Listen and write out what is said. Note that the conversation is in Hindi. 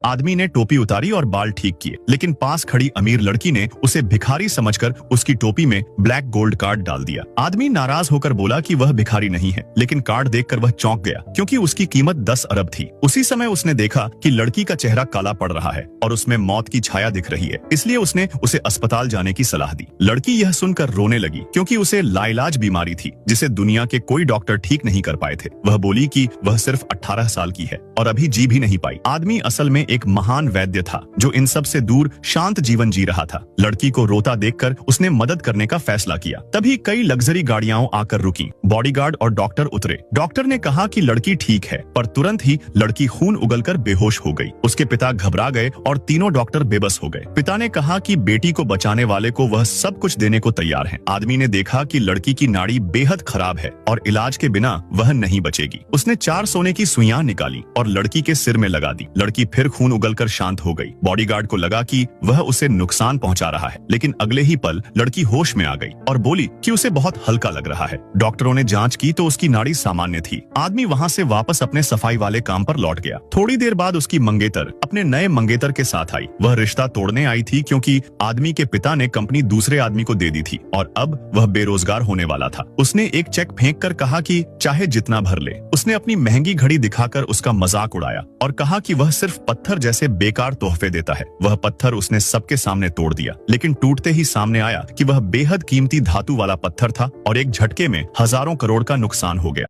आदमी ने टोपी उतारी और बाल ठीक किए, लेकिन पास खड़ी अमीर लड़की ने उसे भिखारी समझकर उसकी टोपी में ब्लैक गोल्ड कार्ड डाल दिया। आदमी नाराज होकर बोला कि वह भिखारी नहीं है, लेकिन कार्ड देखकर वह चौंक गया क्योंकि उसकी कीमत 10 अरब थी। उसी समय उसने देखा कि लड़की का चेहरा काला पड़ रहा है और उसमें मौत की छाया दिख रही है, इसलिए उसने उसे अस्पताल जाने की सलाह दी। लड़की यह सुनकर रोने लगी क्योंकि उसे लाइलाज बीमारी थी जिसे दुनिया के कोई डॉक्टर ठीक नहीं कर पाए थे। वह बोली कि वह सिर्फ 18 साल की है और अभी जी भी नहीं पाई। आदमी असल में एक महान वैद्य था जो इन सब से दूर शांत जीवन जी रहा था। लड़की को रोता देखकर उसने मदद करने का फैसला किया। तभी कई लग्जरी गाड़ियां आकर रुकी। बॉडीगार्ड और डॉक्टर उतरे। डॉक्टर ने कहा कि लड़की ठीक है, पर तुरंत ही लड़की खून उगलकर बेहोश हो गई। उसके पिता घबरा गए और तीनों डॉक्टर बेबस हो गए। पिता ने कहा कि बेटी को बचाने वाले को वह सब कुछ देने को तैयार है। आदमी ने देखा कि लड़की की नाड़ी बेहद खराब है और इलाज के बिना वह नहीं बचेगी। उसने 4 सोने की सुइयां निकाली और लड़की के सिर में लगा दी। लड़की फिर खून उगलकर शांत हो गई। बॉडीगार्ड को लगा कि वह उसे नुकसान पहुंचा रहा है, लेकिन अगले ही पल लड़की होश में आ गई और बोली कि उसे बहुत हल्का लग रहा है। डॉक्टरों ने जांच की तो उसकी नाड़ी सामान्य थी। आदमी वहां से वापस अपने सफाई वाले काम पर लौट गया। थोड़ी देर बाद उसकी मंगेतर अपने नए मंगेतर के साथ आई। वह रिश्ता तोड़ने आई थी क्योंकि आदमी के पिता ने कंपनी दूसरे आदमी को दे दी थी और अब वह बेरोजगार होने वाला था। उसने एक चेक फेंक कर कहा कि चाहे जितना भर ले। उसने अपनी महंगी घड़ी दिखाकर उसका मजाक उड़ाया और कहा कि वह सिर्फ पत्थर जैसे बेकार तोहफे देता है। वह पत्थर उसने सबके सामने तोड़ दिया, लेकिन टूटते ही सामने आया कि वह बेहद कीमती धातु वाला पत्थर था और एक झटके में हजारों करोड़ का नुकसान हो गया।